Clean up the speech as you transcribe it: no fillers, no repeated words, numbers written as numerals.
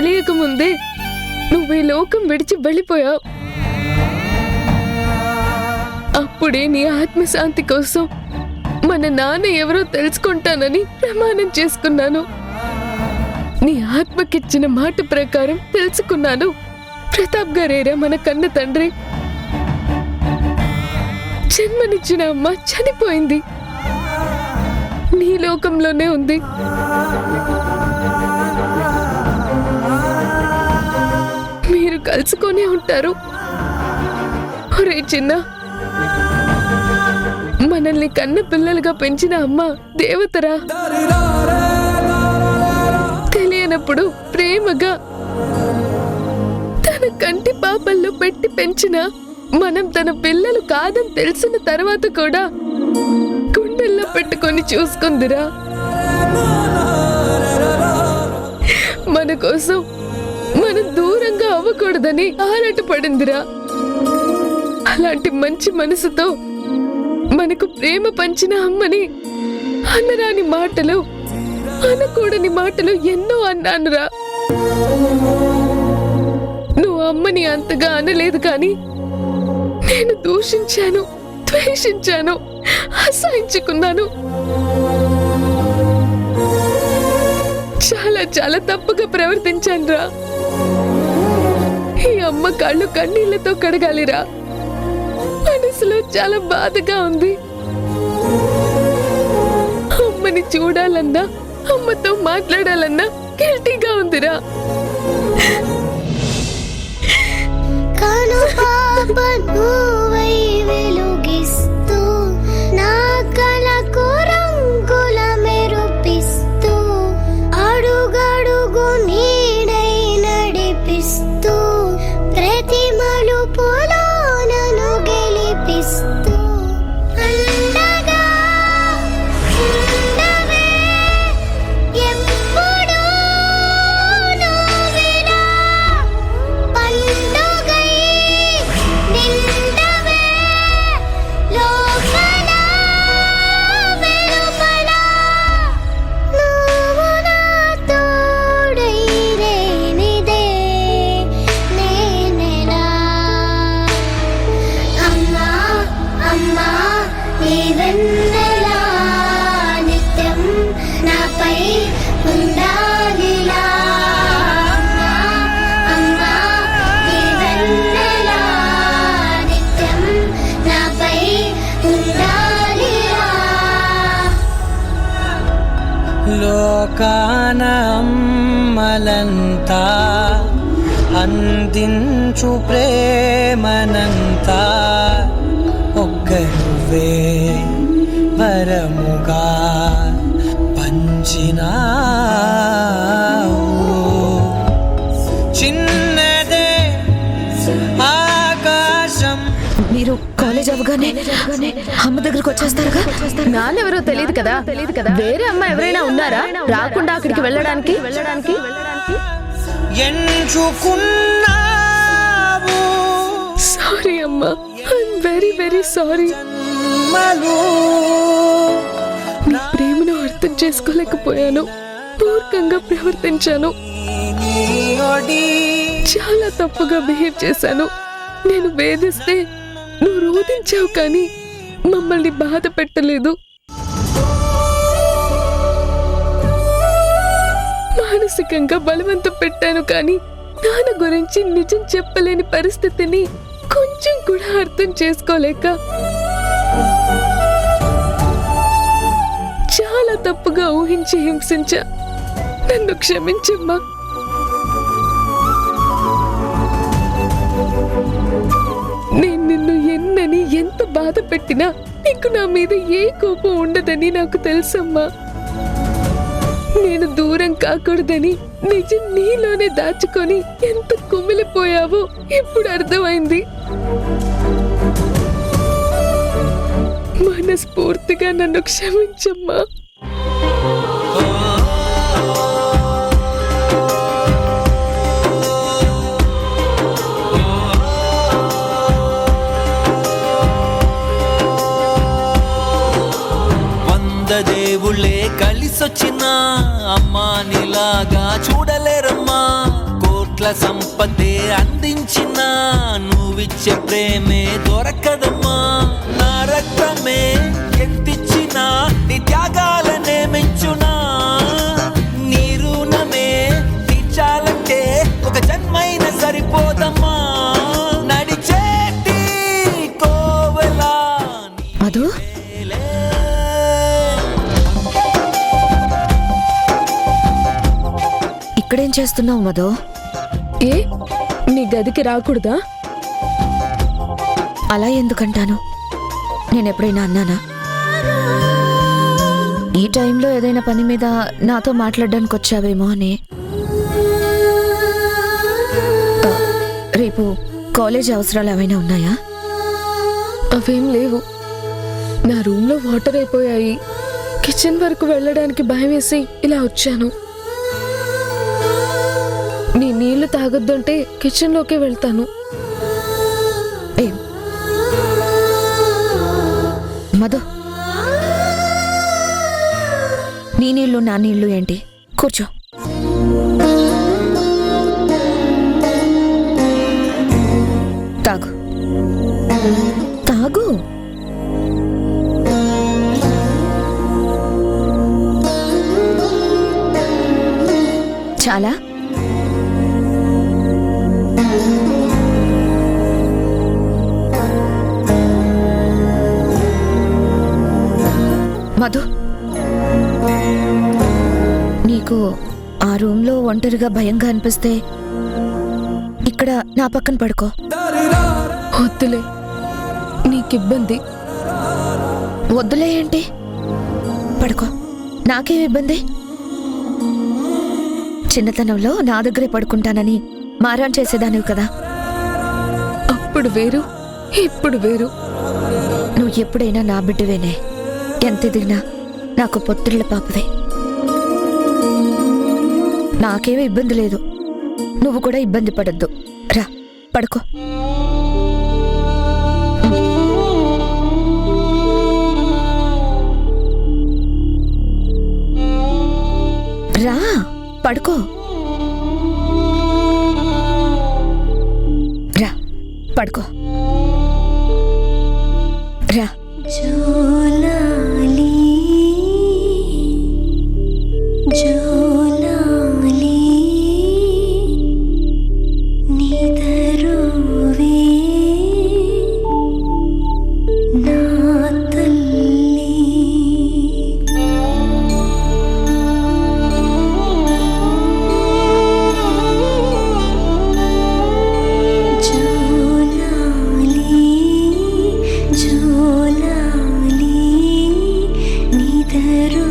తెలియకముందే నువ్వు ఈ లోకం విడిచి వెళ్ళిపోయావు. అప్పుడే నీ ఆత్మశాంతి కోసం మన నాన్న ఎవరో తెలుసుకుంటానని ప్రమాణం చేసుకున్నాను. నీ ఆత్మకిచ్చిన మాట ప్రకారం తెలుసుకున్నాను. ప్రతాప్ గారేరా మన కన్న తండ్రి. జన్మనిచ్చిన అమ్మ చనిపోయింది, నీ లోకంలోనే ఉంది. మీరు కలుసుకొనే ఉంటారు. ఒరే చిన్న, మనల్ని కన్న పిల్లలుగా పెంచిన అమ్మ దేవతరా. తెలియనప్పుడు ప్రేమగా తన కంటి పాపల్లో పెట్టి పెంచిన మనం తన పిల్లలు కాదని తెలిసిన తర్వాత కూడా గుండెల్లో పెట్టుకొని చూసుకుందిరా. మన కోసం మనం దూరంగా అవ్వకూడదని ఆరాటపడిందిరా. అలాంటి మంచి మనసుతో మనకు ప్రేమ పంచిన అమ్మని అనరాని మాటలు, అనకూడని మాటలు ఎన్నో అన్నానురా. నువ్వు అమ్మని అంతగా అనలేదు కానీ నేను దూషించాను, ద్వేషించాను, అసహించుకున్నాను. చాలా చాలా తప్పుగా ప్రవర్తించానురా. ఈ అమ్మ కళ్ళు కన్నీళ్లతో కడగాలిరా. మనసులో చాలా బాధగా ఉంది. అమ్మని చూడాలన్నా, అమ్మతో మాట్లాడాలన్నా గిల్టీగా ఉందిరా. లోకాన అమ్మలంతా అందించు ప్రేమనంతా ఒక్కరువే వరముగా పంచినావు. చిన్నదే ఆకాశం. మీరు కాలేజ్ అవగానే అమ్మ దగ్గరకు వచ్చేస్తారుగా? నాన్నెవరో తెలియదు కదా. వేరే అమ్మ ఎవరైనా ఉన్నారా రాకుండా అక్కడికి వెళ్ళడానికి? ఎంచుకున్నావు. సారీ అమ్మా, ఐఎమ్ వెరీ వెరీ సారీ. నీ ప్రేమను అర్థం చేసుకోలేకపోయాను, మూర్ఖంగా ప్రవర్తించాను, చాలా తప్పుగా బిహేవ్ చేశాను. నేను వేధిస్తే నువ్వు రోధించావు కానీ మమ్మల్ని బాధ పెట్టలేదు. మానసికంగా బలవంతం పెట్టాను కానీ నాన్న గురించి నిజం చెప్పలేని పరిస్థితిని కొంచెం కూడా అర్థం చేసుకోలేక చాలా తప్పుగా ఊహించి హింసించా. నన్ను క్షమించమ్మా. నేను నిన్ను ఎన్నని ఎంత బాధ పెట్టినా నీకు నా మీద ఏ కోపం ఉండదని నాకు తెలుసమ్మా. నేను దూరం కాకూడదని నిజం నీలోనే దాచుకొని ఎంత కుమిలిపోయావో ఇప్పుడు అర్థమైంది. మనస్ఫూర్తిగా నన్ను క్షమించమ్మా. దేవుళ్ళే కలిసొచ్చిన అమ్మా నీలాగా చూడలేరమ్మా. సంపదే అందించిన నువ్విచ్చే ప్రేమే దొరకదమ్మా. నా రక్తమే ఎంతిచ్చినా నీ త్యాగాలనే మెంచునా. నీ రుణమే తీర్చాలంటే ఒక జన్మైన సరిపోదమ్మా. నడిచేటి కోవెలా మధు, ఇక్కడేం చేస్తున్నావు మధు? ఏ నీ గదికి రాకూడదా? అలా ఎందుకంటాను? నేనెప్పుడైనా అన్నానా? ఈ టైంలో ఏదైనా పని మీద నాతో మాట్లాడడానికి వచ్చావేమో అని. రేపు కాలేజ్ అవసరాలు ఏమైనా ఉన్నాయా? అవేం లేవు. నా రూమ్లో వాటర్ అయిపోయాయి. కిచెన్ వరకు వెళ్ళడానికి భయం వేసి ఇలా వచ్చాను. నీ నీళ్లు తాగొద్దంటే కిచెన్లోకి వెళ్తాను. ఏం మధు, నీ నీళ్ళు నా నీళ్ళు ఏంటి? కూర్చో. తాగు తాగు. చాలా మధు, నీకు ఆ రూమ్లో ఒంటరిగా భయంగా అనిపిస్తే ఇక్కడ నా పక్కన పడుకో. వద్దులే, నీకిబ్బంది. వద్దులే ఏంటి? పడుకో, నాకేం ఇబ్బంది? చిన్నతనంలో నా దగ్గరే పడుకుంటానని మారాన్ చేసేదానివి కదా. అప్పుడు వేరు, ఇప్పుడు వేరు. నువ్వు ఎప్పుడైనా నా బిడ్డవేనే. ఎంత ఎదిగినా నాకు పొత్తిళ్ళ పాపవే. నాకేమీ ఇబ్బంది లేదు. నువ్వు కూడా ఇబ్బంది పడద్దు. రా, పడుకో. రా, పడుకో. రా, పడుకో. రా. జోలాలి జోలాలి నిదరువే నా తల్లి. జోలాలి జోలాలి నిదరు